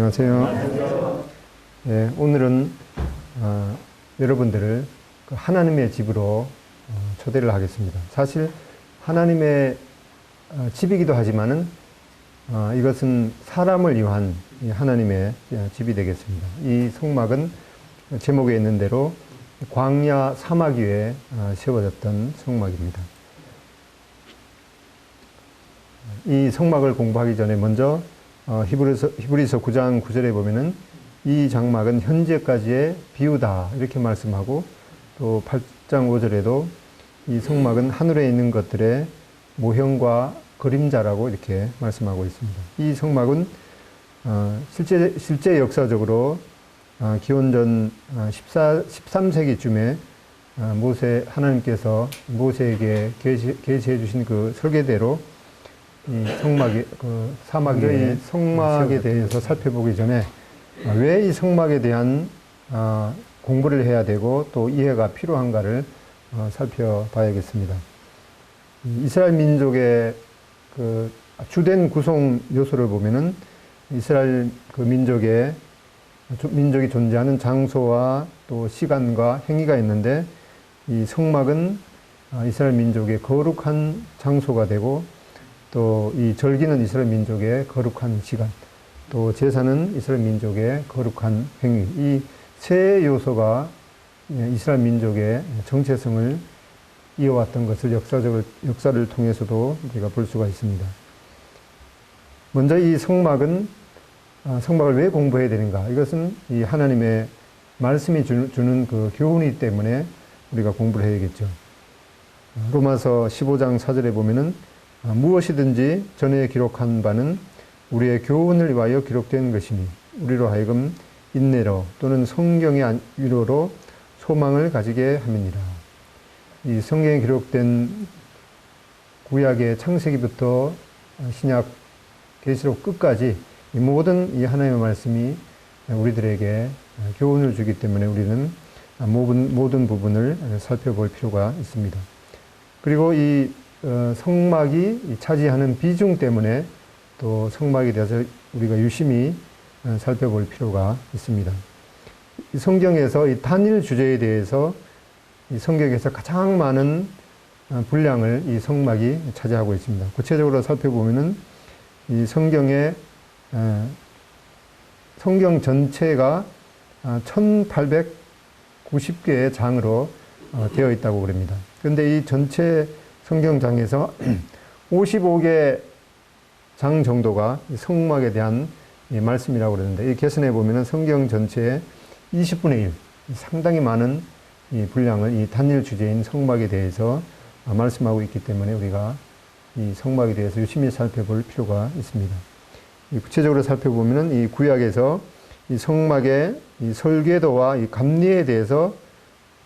안녕하세요. 예, 오늘은 여러분들을 그 하나님의 집으로 초대를 하겠습니다. 사실 하나님의 집이기도 하지만은 이것은 사람을 위한 하나님의 집이 되겠습니다. 이 성막은 제목에 있는 대로 광야 사막 위에 세워졌던 성막입니다. 이 성막을 공부하기 전에 먼저 히브리서 9장 9절에 보면은 이 장막은 현재까지의 비유다 이렇게 말씀하고, 또 8장 5절에도 이 성막은 하늘에 있는 것들의 모형과 그림자라고 이렇게 말씀하고 있습니다. 이 성막은 실제 역사적으로 기원전 13세기쯤에 하나님께서 모세에게 계시해 주신 그 설계대로 이 성막에 대해서 살펴보기 전에 왜 이 성막에 대한 공부를 해야 되고 또 이해가 필요한가를 살펴봐야겠습니다. 이스라엘 민족의 그 주된 구성 요소를 보면은 이스라엘 그 민족이 존재하는 장소와 또 시간과 행위가 있는데, 이 성막은 이스라엘 민족의 거룩한 장소가 되고, 또 이 절기는 이스라엘 민족의 거룩한 시간, 또 제사는 이스라엘 민족의 거룩한 행위, 이 세 요소가 이스라엘 민족의 정체성을 이어왔던 것을 역사를 통해서도 우리가 볼 수가 있습니다. 먼저 이 성막을 왜 공부해야 되는가? 이것은 이 하나님의 말씀이 주는 그 교훈이기 때문에 우리가 공부를 해야겠죠. 로마서 15장 4절에 보면은 무엇이든지 전에 기록한 바는 우리의 교훈을 위하여 기록된 것이니 우리로 하여금 인내로 또는 성경의 위로로 소망을 가지게 함이니라. 이 성경에 기록된 구약의 창세기부터 신약 계시록 끝까지 이 모든 이 하나님의 말씀이 우리들에게 교훈을 주기 때문에 우리는 모든 부분을 살펴볼 필요가 있습니다. 그리고 이 성막이 차지하는 비중 때문에 또 성막에 대해서 우리가 유심히 살펴볼 필요가 있습니다. 이 성경에서 이 단일 주제에 대해서 이 성경에서 가장 많은 분량을 이 성막이 차지하고 있습니다. 구체적으로 살펴보면은 이 성경 전체가 1890개의 장으로 되어 있다고 그럽니다. 그런데 이 전체 성경장에서 55개 장 정도가 성막에 대한 말씀이라고 그러는데, 이 개선에 보면은 성경 전체의 20분의 1, 상당히 많은 이 분량을 이 단일 주제인 성막에 대해서 말씀하고 있기 때문에 우리가 이 성막에 대해서 유심히 살펴볼 필요가 있습니다. 구체적으로 살펴보면은 이 구약에서 이 성막의 이 설계도와 이 감리에 대해서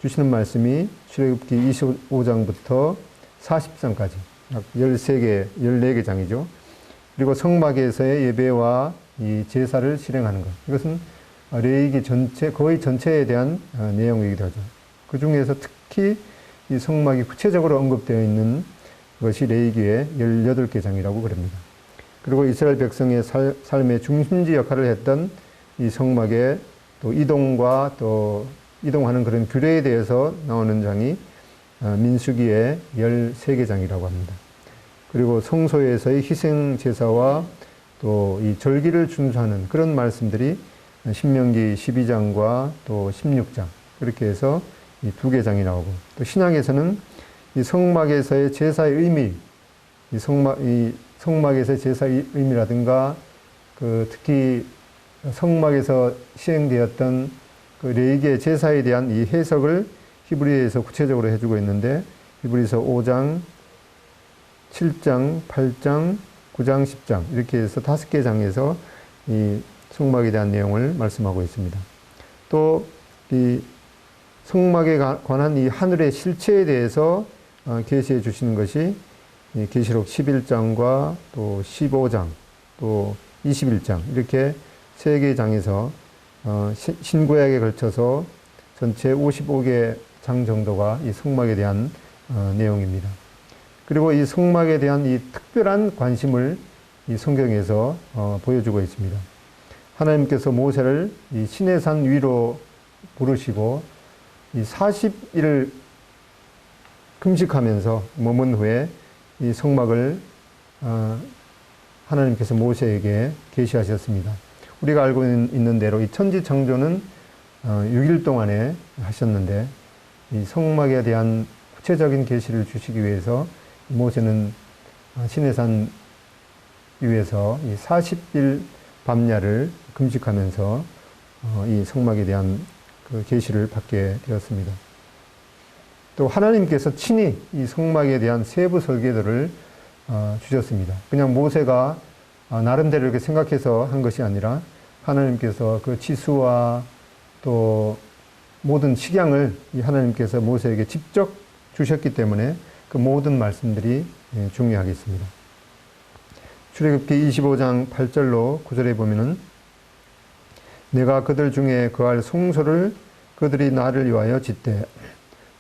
주시는 말씀이 출애굽기 25장부터 40장까지 약 14개 장이죠. 그리고 성막에서의 예배와 이 제사를 실행하는 것. 이것은 레위기 거의 전체에 대한 내용이기도 하죠. 그 중에서 특히 이 성막이 구체적으로 언급되어 있는 것이 레위기의 18개 장이라고 그럽니다. 그리고 이스라엘 백성의 삶의 중심지 역할을 했던 이 성막의 또 이동하는 그런 규례에 대해서 나오는 장이 민수기의 13개 장이라고 합니다. 그리고 성소에서의 희생 제사와 또 이 절기를 준수하는 그런 말씀들이 신명기 12장과 또 16장, 그렇게 해서 이 2개 장이 나오고, 또 신약에서는 이 성막에서의 제사의 의미, 이 성막에서의 제사의 의미라든가 특히 성막에서 시행되었던 그 레위기의 제사에 대한 이 해석을 히브리서에서 구체적으로 해주고 있는데, 히브리서 5장, 7장, 8장, 9장, 10장 이렇게 해서 5개 장에서 이 성막에 대한 내용을 말씀하고 있습니다. 또 이 성막에 관한 이 하늘의 실체에 대해서 계시해 주시는 것이 계시록 11장과 또 15장, 또 21장 이렇게 3개 장에서 신구약에 걸쳐서 전체 55개 장 정도가 이 성막에 대한 내용입니다. 그리고 이 성막에 대한 이 특별한 관심을 이 성경에서 보여주고 있습니다. 하나님께서 모세를 이 시내산 위로 부르시고 이 40일을 금식하면서 머문 후에 이 성막을 하나님께서 모세에게 계시하셨습니다. 우리가 알고 있는 대로 이 천지 창조는 6일 동안에 하셨는데 이 성막에 대한 구체적인 계시를 주시기 위해서 모세는 시내산 위에서 이 40일 밤야를 금식하면서 이 성막에 대한 그 계시를 받게 되었습니다. 또 하나님께서 친히 이 성막에 대한 세부 설계도를 주셨습니다. 그냥 모세가 나름대로 이렇게 생각해서 한 것이 아니라 하나님께서 그 지수와 또 모든 식양을 이 하나님께서 모세에게 직접 주셨기 때문에 그 모든 말씀들이 중요하겠습니다. 출애굽기 25장 8절로 9절에 보면은 내가 그들 중에 거할 송소를 그들이 나를 위하여 짓되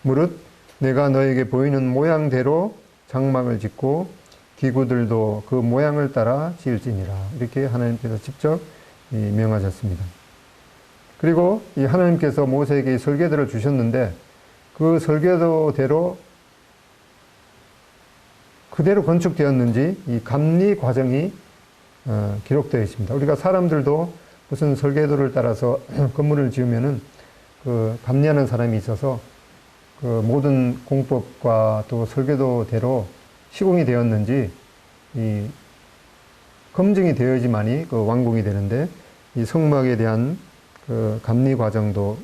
무릇 내가 너에게 보이는 모양대로 장막을 짓고 기구들도 그 모양을 따라 지을지니라. 이렇게 하나님께서 직접 명하셨습니다. 그리고 이 하나님께서 모세에게 설계도를 주셨는데 그 설계도대로 그대로 건축되었는지 이 감리 과정이 기록되어 있습니다. 우리가 사람들도 무슨 설계도를 따라서 건물을 지으면은 그 감리하는 사람이 있어서 그 모든 공법과 또 설계도대로 시공이 되었는지 이 검증이 되어야지만이 그 완공이 되는데 이 성막에 대한 그 감리 과정도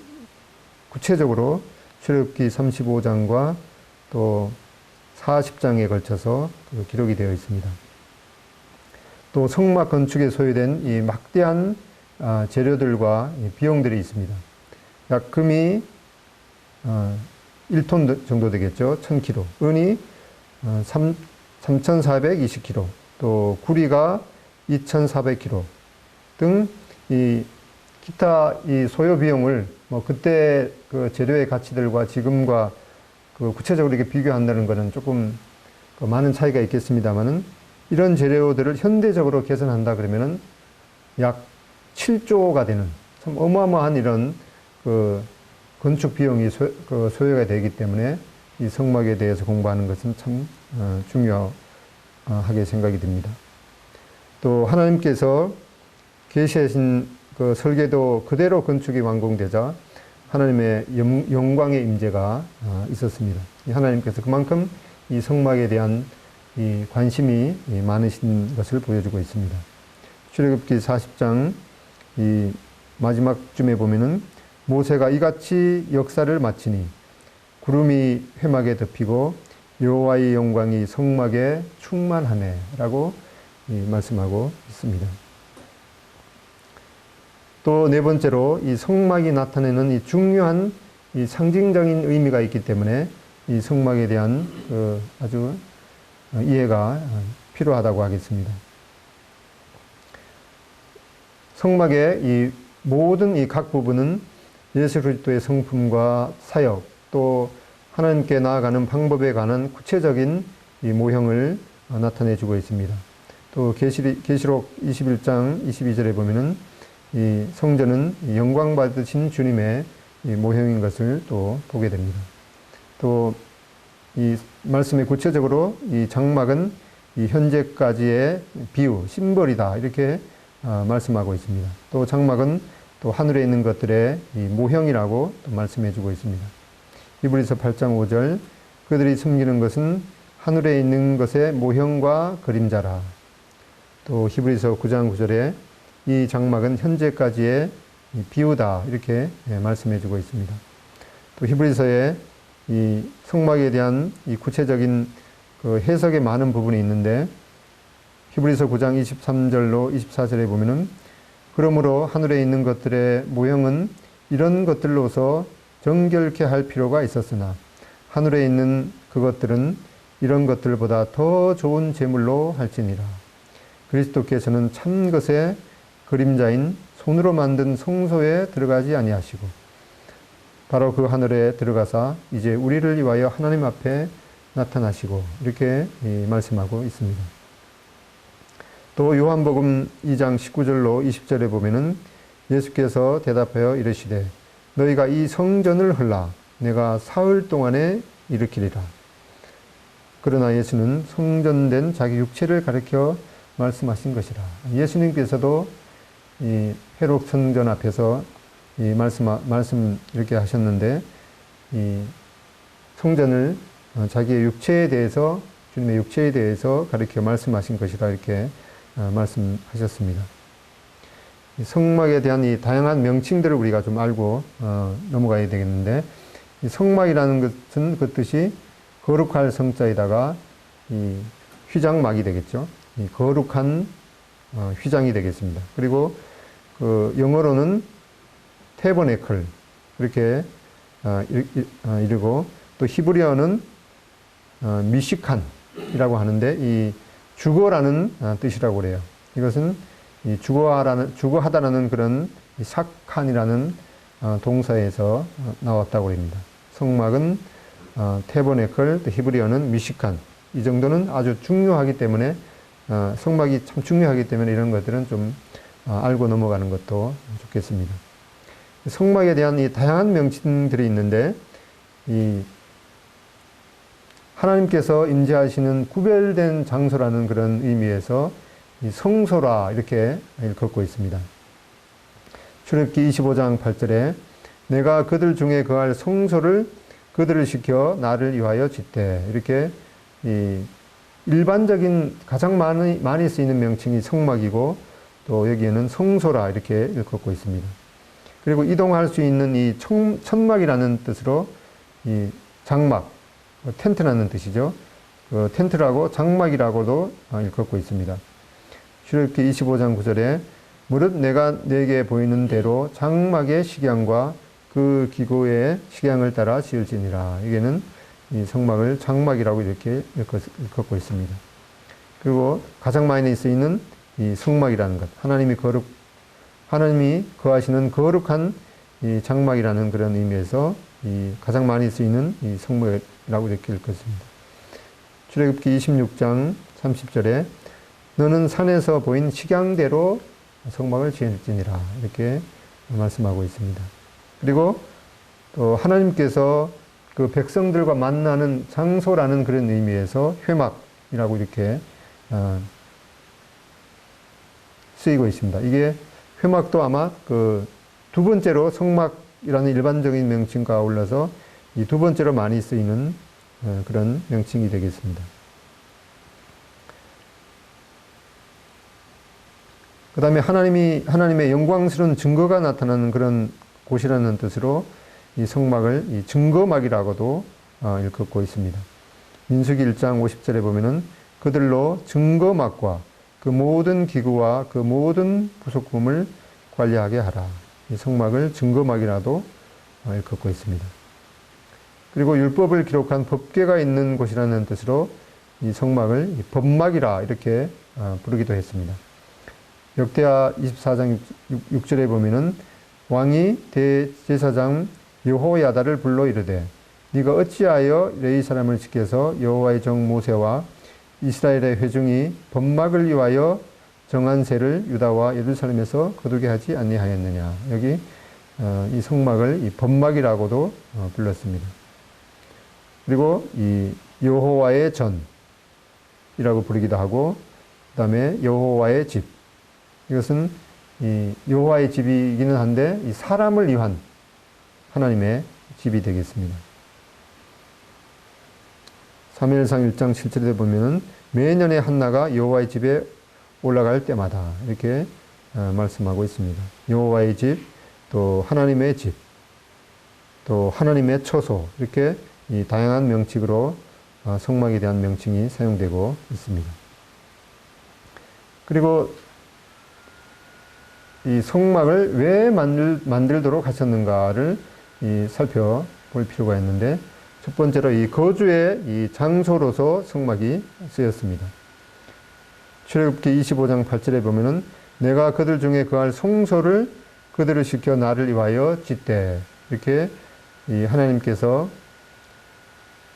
구체적으로 출애굽기 35장과 또 40장에 걸쳐서 그 기록이 되어 있습니다. 또 성막 건축에 소요된 이 막대한 재료들과 비용들이 있습니다. 약 금이 1톤 정도 되겠죠. 1000kg. 은이 3420kg. 또 구리가 2400kg 등 이 기타 이 소요 비용을 뭐 그때 그 재료의 가치들과 지금과 그 구체적으로 이렇게 비교한다는 것은 조금 그 많은 차이가 있겠습니다만은 이런 재료들을 현대적으로 개선한다 그러면은 약 7조가 되는 참 어마어마한 이런 그 건축 비용이 소요가 되기 때문에 이 성막에 대해서 공부하는 것은 참 중요하게 생각이 듭니다. 또 하나님께서 계시하신 그 설계도 그대로 건축이 완공되자 하나님의 영광의 임재가 있었습니다. 하나님께서 그만큼 이 성막에 대한 이 관심이 많으신 것을 보여주고 있습니다. 출애굽기 40장 이 마지막 쯤에 보면은 모세가 이같이 역사를 마치니 구름이 회막에 덮이고 여호와의 영광이 성막에 충만하네라고 말씀하고 있습니다. 또 네 번째로 이 성막이 나타내는 이 중요한 이 상징적인 의미가 있기 때문에 이 성막에 대한 아주 이해가 필요하다고 하겠습니다. 성막의 이 모든 이 각 부분은 예수 그리스도의 성품과 사역 또 하나님께 나아가는 방법에 관한 구체적인 이 모형을 나타내주고 있습니다. 또 계시록 21장 22절에 보면은 이 성전은 영광 받으신 주님의 이 모형인 것을 또 보게 됩니다. 또 이 말씀에 구체적으로 이 장막은 이 현재까지의 비유, 심벌이다 이렇게 말씀하고 있습니다. 또 장막은 또 하늘에 있는 것들의 이 모형이라고 또 말씀해주고 있습니다. 히브리서 8장 5절 그들이 숨기는 것은 하늘에 있는 것의 모형과 그림자라. 또 히브리서 9장 9절에 이 장막은 현재까지의 비유다 이렇게 말씀해주고 있습니다. 또 히브리서에 이 성막에 대한 이 구체적인 그 해석에 많은 부분이 있는데 히브리서 9장 23절로 24절에 보면은 그러므로 하늘에 있는 것들의 모형은 이런 것들로서 정결케 할 필요가 있었으나 하늘에 있는 그것들은 이런 것들보다 더 좋은 제물로 할지니라. 그리스도께서는 참 것의 그림자인 손으로 만든 성소에 들어가지 아니하시고 바로 그 하늘에 들어가사 이제 우리를 위하여 하나님 앞에 나타나시고 이렇게 말씀하고 있습니다. 또 요한복음 2장 19절로 20절에 보면은 예수께서 대답하여 이르시되 너희가 이 성전을 헐라 내가 사흘 동안에 일으키리라. 그러나 예수는 성전된 자기 육체를 가리켜 말씀하신 것이라. 예수님께서도 이 회록 성전 앞에서 이 말씀 이렇게 하셨는데 이 성전을 자기의 육체에 대해서 주님의 육체에 대해서 가리켜 말씀하신 것이라 이렇게 말씀하셨습니다. 성막에 대한 이 다양한 명칭들을 우리가 좀 알고 넘어가야 되겠는데 이 성막이라는 것은 그 뜻이 거룩할 성자에다가 이 휘장막이 되겠죠. 이 거룩한 휘장이 되겠습니다. 그리고 그 영어로는 테버네클 이렇게 이르고 또 히브리어는 미시칸이라고 하는데 이 주거라는 뜻이라고 그래요. 이것은 이 주거하다라는 그런 삭칸이라는 동사에서 나왔다고 합니다. 성막은 테버네클, 또 히브리어는 미시칸. 이 정도는 아주 중요하기 때문에 성막이 참 중요하기 때문에 이런 것들은 좀 알고 넘어가는 것도 좋겠습니다. 성막에 대한 이 다양한 명칭들이 있는데 이 하나님께서 임재하시는 구별된 장소라는 그런 의미에서 이 성소라 이렇게 읽고 있습니다. 출애굽기 25장 8절에 내가 그들 중에 거할 성소를 그들을 시켜 나를 위하여 짓되 이렇게 이 일반적인 가장 많이 쓰이는 명칭이 성막이고 또 여기에는 성소라 이렇게 읽고 있습니다. 그리고 이동할 수 있는 이 천막이라는 뜻으로 이 장막, 텐트라는 뜻이죠. 그 텐트라고 장막이라고도 읽고 있습니다. 출애굽기 25장 9절에 무릇 내가 내게 보이는 대로 장막의 식양과 그 기구의 식양을 따라 지을지니라. 여기는 이 성막을 장막이라고 이렇게 읽고 있습니다. 그리고 가장 많이 쓰이는 이 성막이라는 것, 하나님이 거하시는 거룩한 이 장막이라는 그런 의미에서 이 가장 많이 쓰이는 이 성막이라고 이렇게 읽었습니다. 출애굽기 26장 30절에 너는 산에서 보인 식양대로 성막을 지을지니라 이렇게 말씀하고 있습니다. 그리고 또 하나님께서 그 백성들과 만나는 장소라는 그런 의미에서 회막이라고 이렇게 쓰이고 있습니다. 이게 회막도 아마 그 두 번째로 성막이라는 일반적인 명칭과 아울러서 이 두 번째로 많이 쓰이는 그런 명칭이 되겠습니다. 그 다음에 하나님의 영광스러운 증거가 나타나는 그런 곳이라는 뜻으로 이 성막을 이 증거막이라고도 읽고 있습니다. 민수기 1장 50절에 보면은 그들로 증거막과 그 모든 기구와 그 모든 부속품을 관리하게 하라. 이 성막을 증거막이라도 읽고 있습니다. 그리고 율법을 기록한 법궤가 있는 곳이라는 뜻으로 이 성막을 법막이라 이렇게 부르기도 했습니다. 역대하 24장 6절에 보면은 왕이 대제사장 여호야다를 불러 이르되 네가 어찌하여 레위 사람을 지켜서 여호와의 정 모세와 이스라엘의 회중이 법막을 위하여 정한 세를 유다와 예루살렘에서 거두게 하지 아니하였느냐. 여기 이 성막을 이 법막이라고도 불렀습니다. 그리고 이 여호와의 전이라고 부르기도 하고 그 다음에 여호와의 집, 이것은 이 여호와의 집이기는 한데 이 사람을 위한 하나님의 집이 되겠습니다. 사무엘상 1장 7절에 보면은 매년에 한나가 여호와의 집에 올라갈 때마다 이렇게 말씀하고 있습니다. 여호와의 집, 또 하나님의 집, 또 하나님의 처소 이렇게 이 다양한 명칭으로 성막에 대한 명칭이 사용되고 있습니다. 그리고 이 성막을 왜 만들도록 하셨는가를 살펴볼 필요가 있는데 첫 번째로 이 거주의 이 장소로서 성막이 쓰였습니다. 출애굽기 25장 8절에 보면은 내가 그들 중에 거할 성소를 그들을 시켜 나를 위하여 짓되 이렇게 이 하나님께서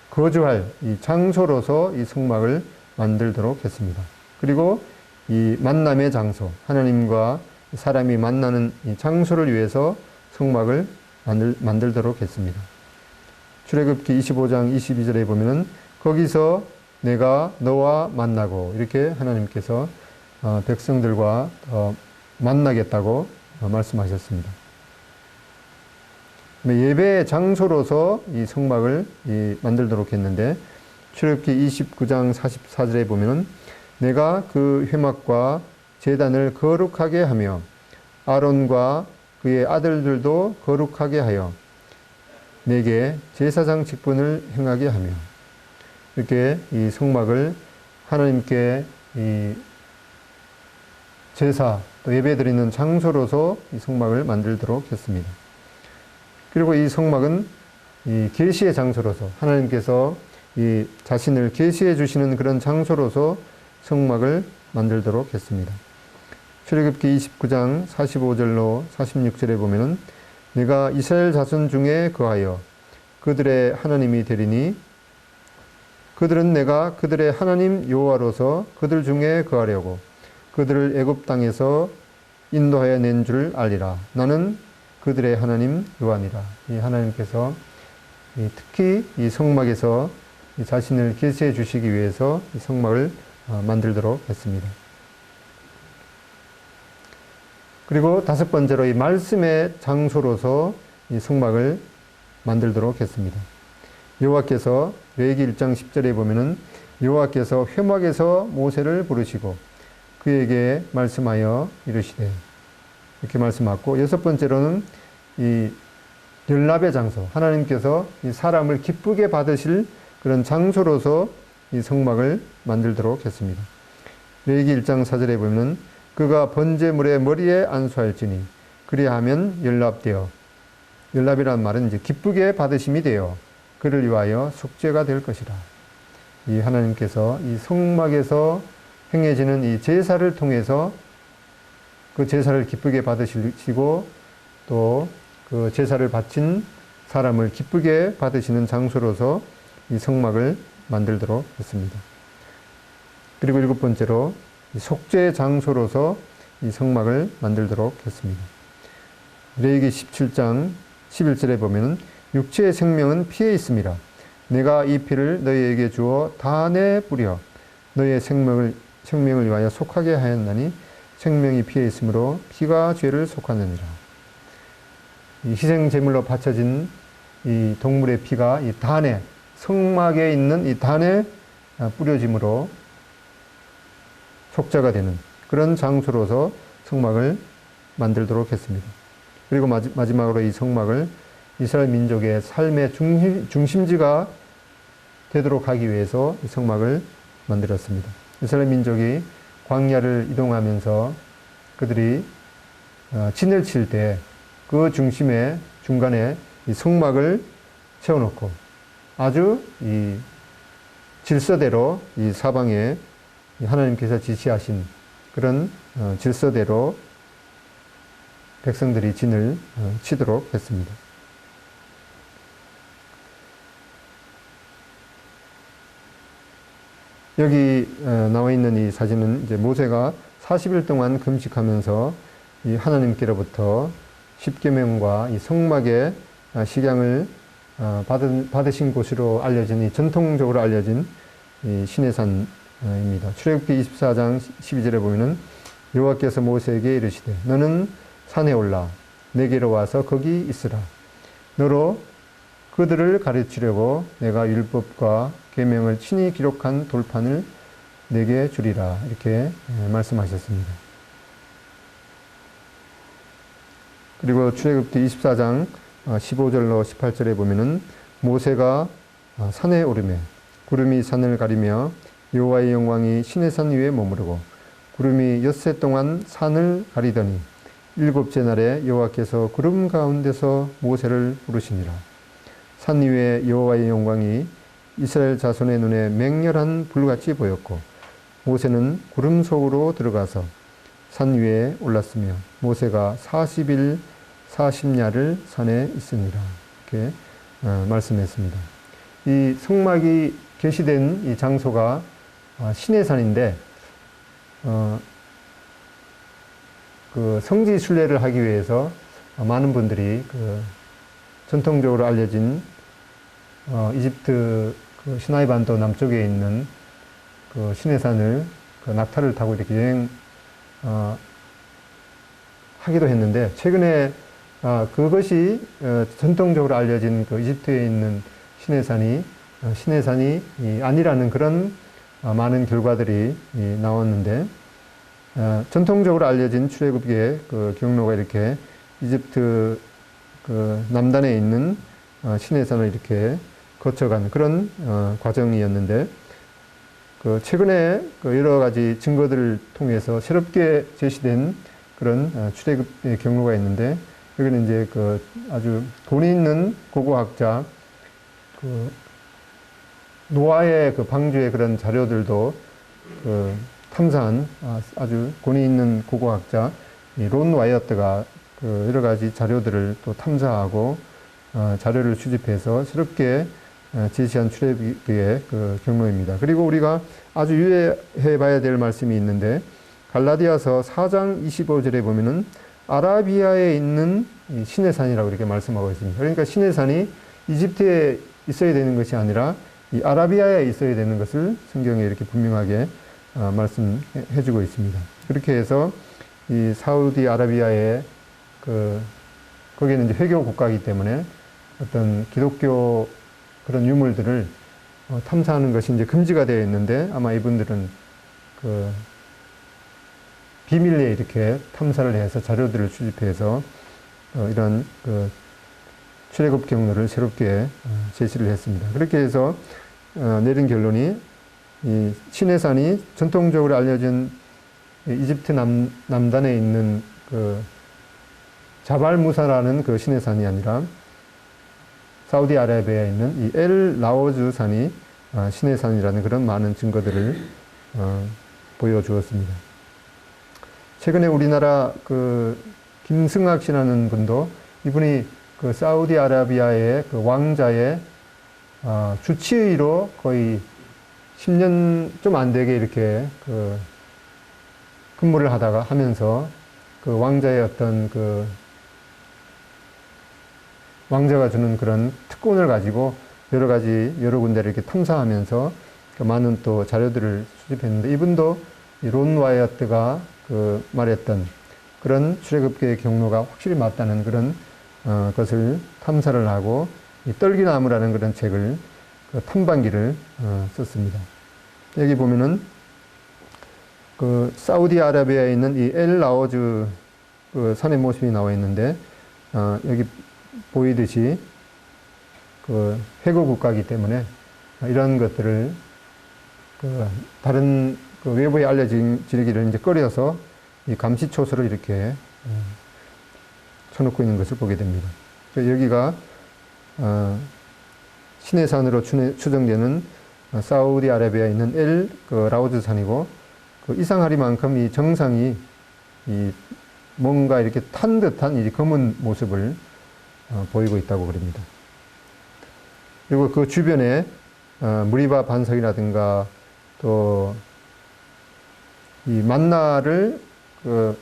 거주할 이 장소로서 이 성막을 만들도록 했습니다. 그리고 이 만남의 장소, 하나님과 사람이 만나는 이 장소를 위해서 성막을 만들도록 했습니다. 출애굽기 25장 22절에 보면은 거기서 내가 너와 만나고 이렇게 하나님께서 백성들과 만나겠다고 말씀하셨습니다. 예배의 장소로서 이 성막을 만들도록 했는데 출애굽기 29장 44절에 보면은 내가 그 회막과 제단을 거룩하게 하며 아론과 그의 아들들도 거룩하게 하여 내게 제사장 직분을 행하게 하며 이렇게 이 성막을 하나님께 이 제사 또 예배드리는 장소로서 이 성막을 만들도록 했습니다. 그리고 이 성막은 이 계시의 장소로서 하나님께서 이 자신을 계시해 주시는 그런 장소로서 성막을 만들도록 했습니다. 출애굽기 29장 45절로 46절에 보면은 내가 이스라엘 자손 중에 거하여 그들의 하나님이 되리니 그들은 내가 그들의 하나님 여호와로서 그들 중에 거하려고 그들을 애굽 땅에서 인도하여 낸 줄 알리라. 나는 그들의 하나님 여호와니라. 이 하나님께서 특히 이 성막에서 자신을 계시해 주시기 위해서 이 성막을 만들도록 했습니다. 그리고 다섯 번째로 이 말씀의 장소로서 이 성막을 만들도록 했습니다. 여호와께서 레위기 1장 10절에 보면은 여호와께서 회막에서 모세를 부르시고 그에게 말씀하여 이르시되 이렇게 말씀하고 여섯 번째로는 이 연락의 장소 하나님께서 이 사람을 기쁘게 받으실 그런 장소로서 이 성막을 만들도록 했습니다. 레위기 1장 4절에 보면은 그가 번제물의 머리에 안수할지니 그리하면 연락되어 연락이라는 말은 이제 기쁘게 받으심이 되어 그를 위하여 속죄가 될 것이라. 이 하나님께서 이 성막에서 행해지는 이 제사를 통해서 그 제사를 기쁘게 받으시고 또 그 제사를 바친 사람을 기쁘게 받으시는 장소로서 이 성막을 만들도록 했습니다. 그리고 일곱 번째로 속죄 장소로서 이 성막을 만들도록 했습니다. 레위기 17장 11절에 보면은 육체의 생명은 피에 있음이라. 내가 이 피를 너희에게 주어 단에 뿌려 너희의 생명을 위하여 속하게 하였나니 생명이 피에 있으므로 피가 죄를 속하느니라. 이 희생 제물로 바쳐진 이 동물의 피가 이 단에 성막에 있는 이 단에 뿌려짐으로 속죄가 되는 그런 장소로서 성막을 만들도록 했습니다. 그리고 마지막으로 이 성막을 이스라엘 민족의 삶의 중심지가 되도록 하기 위해서 이 성막을 만들었습니다. 이스라엘 민족이 광야를 이동하면서 그들이 진을 칠 때 그 중간에 이 성막을 세워놓고 아주 이 질서대로 이 사방에 하나님께서 지시하신 그런 질서대로 백성들이 진을 치도록 했습니다. 여기 나와 있는 이 사진은 이제 모세가 40일 동안 금식하면서 이 하나님께로부터 십계명과 이 성막의 식양을 받으신 곳으로 알려진 이 전통적으로 알려진 이 시내산입니다. 출애굽기 24장 12절에 보면은 여호와께서 모세에게 이르시되 너는 산에 올라 내게로 와서 거기 있으라. 너로 그들을 가르치려고 내가 율법과 계명을 친히 기록한 돌판을 내게 주리라. 이렇게 말씀하셨습니다. 그리고 출애굽기 24장 15절로 18절에 보면은 모세가 산에 오르매 구름이 산을 가리며 여호와의 영광이 시내산 위에 머무르고 구름이 엿새 동안 산을 가리더니 일곱째 날에 여호와께서 구름 가운데서 모세를 부르시니라. 산 위에 여호와의 영광이 이스라엘 자손의 눈에 맹렬한 불같이 보였고 모세는 구름 속으로 들어가서 산 위에 올랐으며 모세가 40일 40야를 산에 있으니라. 이렇게 말씀했습니다. 이 성막이 계시된 이 장소가 시내산인데 그 성지 순례를 하기 위해서 많은 분들이 그 전통적으로 알려진 이집트 그 시나이 반도 남쪽에 있는 그 시내산을 그 낙타를 타고 이렇게 여행 하기도 했는데, 최근에 그것이 전통적으로 알려진 그 이집트에 있는 시내산이 아니라는 그런 많은 결과들이 나왔는데, 전통적으로 알려진 출애굽기의 그 경로가 이렇게 이집트 그 남단에 있는 시내산을 이렇게 거쳐간 그런 과정이었는데, 그 최근에 그 여러 가지 증거들을 통해서 새롭게 제시된 그런 출애굽의 경로가 있는데, 여기는 이제 그 아주 돈 있는 고고학자 그 노아의 그 방주의 그런 자료들도 그 탐사한 아주 권위 있는 고고학자 론 와이어트가 그 여러 가지 자료들을 또 탐사하고 자료를 수집해서 새롭게 제시한 출애굽기의 그 경로입니다. 그리고 우리가 아주 유의해 봐야 될 말씀이 있는데, 갈라디아서 4장 25절에 보면은 아라비아에 있는 시내산이라고 이렇게 말씀하고 있습니다. 그러니까 시내산이 이집트에 있어야 되는 것이 아니라 이 아라비아에 있어야 되는 것을 성경에 이렇게 분명하게 말씀해 주고 있습니다. 그렇게 해서 이 사우디아라비아의 거기는 이제 회교 국가이기 때문에 어떤 기독교 그런 유물들을 탐사하는 것이 이제 금지가 되어 있는데, 아마 이분들은 그 비밀리에 이렇게 탐사를 해서 자료들을 수집해서 이런 그 출애굽 경로를 새롭게 제시를 했습니다. 그렇게 해서 내린 결론이 이 시내산이 전통적으로 알려진 이집트 남단에 있는 그 자발 무사라는 그 시내산이 아니라 사우디아라비아에 있는 이 엘 라오즈 산이 시내산이라는 그런 많은 증거들을 보여주었습니다. 최근에 우리나라 그 김승학 씨라는 분도, 이분이 그 사우디아라비아의 그 왕자의 주치의로 거의 10년 좀 안 되게 이렇게 그 근무를 하면서 그 왕자의 어떤 그 왕자가 주는 그런 특권을 가지고 여러 군데를 이렇게 탐사하면서 그 많은 또 자료들을 수집했는데, 이분도 론 와이어트가 그 말했던 그런 출애굽기의 경로가 확실히 맞다는 그런 것을 탐사를 하고 이 떨기나무라는 그런 책을 그 탐방기를 썼습니다. 여기 보면은 그 사우디아라비아에 있는 이 엘 라오즈 그 산의 모습이 나와 있는데, 여기 보이듯이 그 회고 국가이기 때문에 이런 것들을 그 다른 그 외부에 알려지기를 이제 꺼려서 이 감시초소를 이렇게 쳐놓고 있는 것을 보게 됩니다. 여기가 시내산으로 추정되는 사우디아라비아에 있는 엘 라오즈 산이고, 그 이상하리만큼 이 정상이 이 뭔가 이렇게 탄 듯한 이 검은 모습을 보이고 있다고 그럽니다. 그리고 그 주변에 무리바 반석이라든가 또 이 만나를 그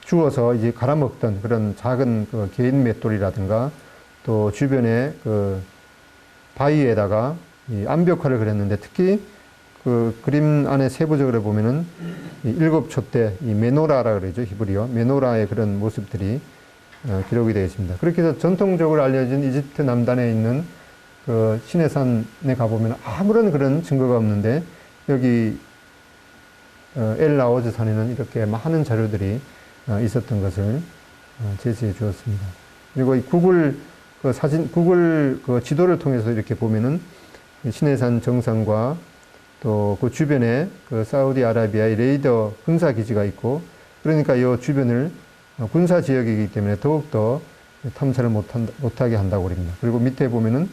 주워서 이제 갈아먹던 그런 작은 그 개인 맷돌이라든가, 또 주변에 그 바위에다가 이 암벽화를 그렸는데, 특히 그 그림 안에 세부적으로 보면은 이 7촛대, 이 메노라라 그러죠, 히브리어 메노라의 그런 모습들이 기록이 되어 있습니다. 그렇게 해서 전통적으로 알려진 이집트 남단에 있는 그 시내산에 가보면 아무런 그런 증거가 없는데, 여기 엘 라오즈 산에는 이렇게 많은 자료들이 있었던 것을 제시해 주었습니다. 그리고 이 구글 그 지도를 통해서 이렇게 보면은 시내산 정상과 또 그 주변에 그 사우디아라비아의 레이더 군사 기지가 있고, 그러니까 이 주변을 군사 지역이기 때문에 더욱더 탐사를 못하게 한다고 합니다. 그리고 밑에 보면은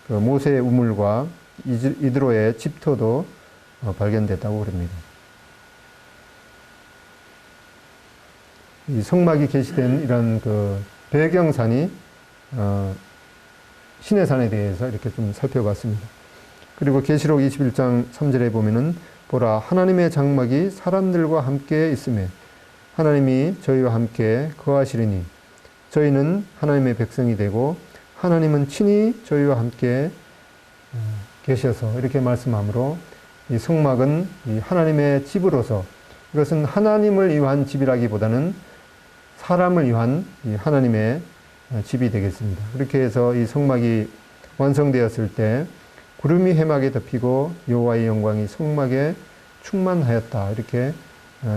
그 모세의 우물과 이드로의 집터도 발견됐다고 합니다. 이 성막이 게시된 이런 그 배경산이 시내산에 대해서 이렇게 좀 살펴봤습니다. 그리고 계시록 21장 3절에 보면은 보라 하나님의 장막이 사람들과 함께 있음에 하나님이 저희와 함께 거하시리니 저희는 하나님의 백성이 되고 하나님은 친히 저희와 함께 계셔서 이렇게 말씀하므로 이 성막은 이 하나님의 집으로서 이것은 하나님을 위한 집이라기보다는 사람을 위한 이 하나님의 집이 되겠습니다. 그렇게 해서 이 성막이 완성되었을 때 구름이 해막에 덮이고 여호와의 영광이 성막에 충만하였다. 이렇게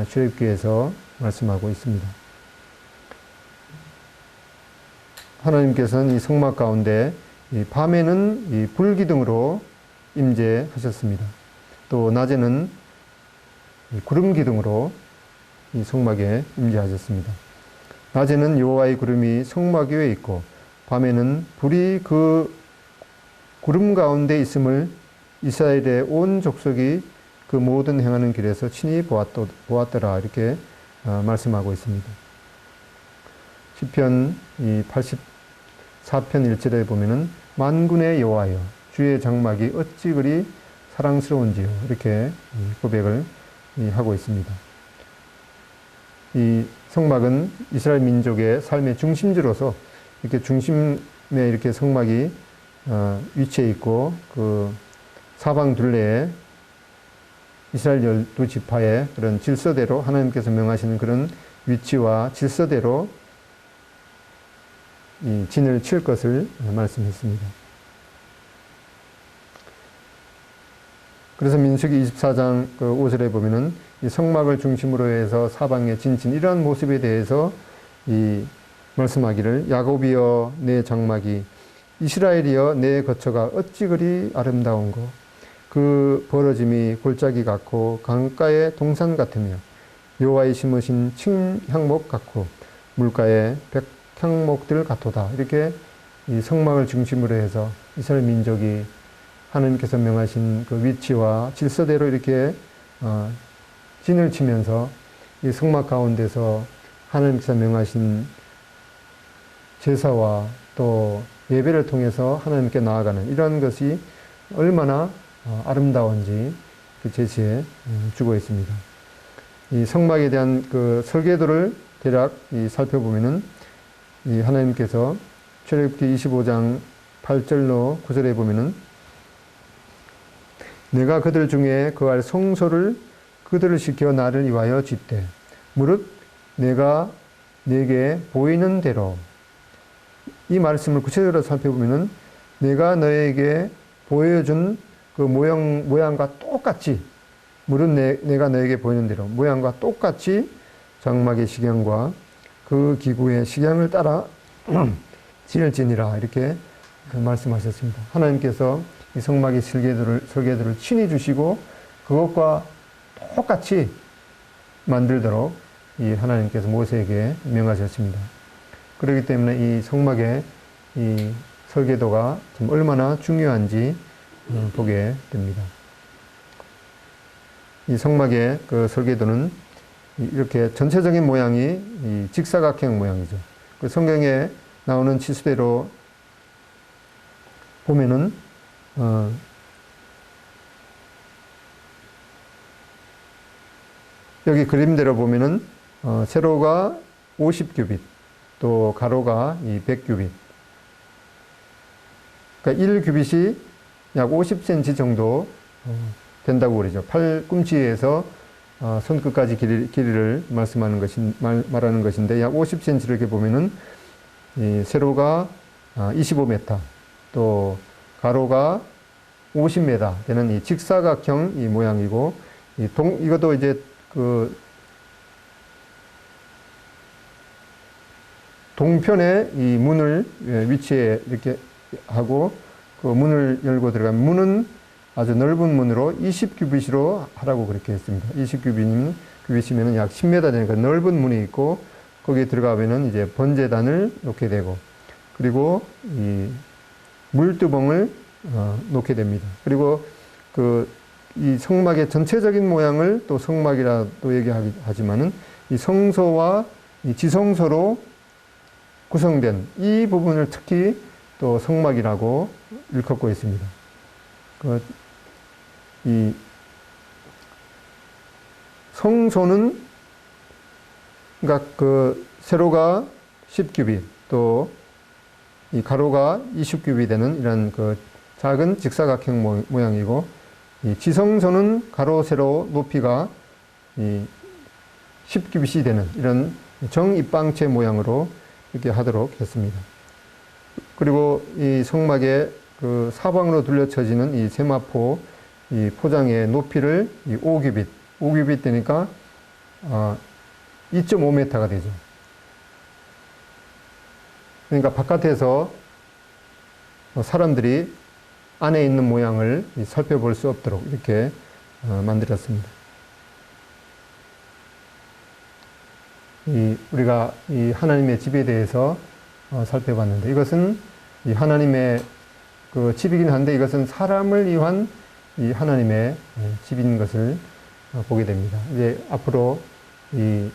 출애굽기에서 말씀하고 있습니다. 하나님께서는 이 성막 가운데 이 밤에는 이 불기둥으로 임재하셨습니다. 또 낮에는 이 구름 기둥으로 이 성막에 임재하셨습니다. 낮에는 여호와의 구름이 성막 위에 있고 밤에는 불이 그 구름 가운데 있음을 이스라엘의 온 족속이 그 모든 행하는 길에서 친히 보았더라. 이렇게 말씀하고 있습니다. 시편 84편 1절에 보면은 만군의 여호와여 주의 장막이 어찌 그리 사랑스러운지요. 이렇게 고백을 하고 있습니다. 이 성막은 이스라엘 민족의 삶의 중심지로서 이렇게 중심에 이렇게 성막이 위치해 있고 그 사방 둘레에 이스라엘 12지파의 그런 질서대로 하나님께서 명하시는 그런 위치와 질서대로 이 진을 칠 것을 말씀했습니다. 그래서 민수기 24장 5절에 보면은 이 성막을 중심으로 해서 사방에 진친 이러한 모습에 대해서 이 말씀하기를 야곱이여 내 장막이 이스라엘이여 내 거처가 어찌 그리 아름다운고 그 벌어짐이 골짜기 같고 강가의 동산 같으며 여호와의 심으신 칡향목 같고 물가의 백향목들 같도다. 이렇게 이 성막을 중심으로 해서 이스라엘 민족이 하나님께서 명하신 그 위치와 질서대로 이렇게 진을 치면서 이 성막 가운데서 하나님께서 명하신 제사와 또 예배를 통해서 하나님께 나아가는 이런 것이 얼마나 아름다운지 제시해 주고 있습니다. 이 성막에 대한 그 설계도를 대략 살펴보면은 이 하나님께서 출애굽기 25장 8절로 9절에 보면은 내가 그들 중에 거할 성소를 그들을 시켜 나를 위하여 짓되 무릇 내가 내게 보이는 대로 이 말씀을 구체적으로 살펴보면은 내가 너에게 보여준 그 모양과 똑같이 무릇 내가 너에게 보이는 대로 모양과 똑같이 장막의 식양과 그 기구의 식양을 따라 진을 지니라 이렇게 말씀하셨습니다. 하나님께서 이 성막의 설계도를 친히 주시고 그것과 똑같이 만들도록 이 하나님께서 모세에게 명하셨습니다. 그렇기 때문에 이 성막의 이 설계도가 좀 얼마나 중요한지 보게 됩니다. 이 성막의 그 설계도는 이렇게 전체적인 모양이 이 직사각형 모양이죠. 그 성경에 나오는 치수대로 보면은 여기 그림대로 보면은 세로가 50규빗 또 가로가 100규빗 그러니까 1규빗이 약 50cm 정도 된다고 그러죠. 팔꿈치에서 손끝까지 길이를 말하는 것인데 약 50cm 이렇게 보면은 이 세로가 25m 또 가로가 50m 되는 이 직사각형 이 모양이고 이것도 이제 그 동편에 이 문을 위치에 이렇게 하고 그 문을 열고 들어가면 문은 아주 넓은 문으로 20규빗으로 하라고 그렇게 했습니다. 20규빗이면 약 10m 되니까 넓은 문이 있고 거기에 들어가면은 이제 번제단을 놓게 되고 그리고 이 물두멍을 놓게 됩니다. 그리고 이 성막의 전체적인 모양을 또 성막이라도 얘기하지만은 이 성소와 이 지성소로 구성된 이 부분을 특히 또 성막이라고 일컫고 있습니다. 이 성소는 그러니까 그 세로가 10규빗 또 이 가로가 20규빗 되는 이런 그 작은 직사각형 모양이고, 이 지성소는 가로 세로 높이가 이 10규빗이 되는 이런 정입방체 모양으로 이렇게 하도록 했습니다. 그리고 이 성막의 그 사방으로 둘러쳐지는 이 세마포 이 포장의 높이를 이 5규빗 되니까 2.5m가 되죠. 그러니까 바깥에서 사람들이 안에 있는 모양을 살펴볼 수 없도록 이렇게 만들었습니다. 우리가 이 하나님의 집에 대해서 살펴봤는데, 이것은 이 하나님의 그 집이긴 한데 이것은 사람을 위한 이 하나님의 집인 것을 보게 됩니다. 이제 앞으로 이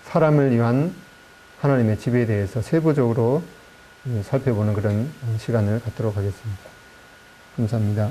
사람을 위한 하나님의 집에 대해서 세부적으로 살펴보는 그런 시간을 갖도록 하겠습니다. 감사합니다.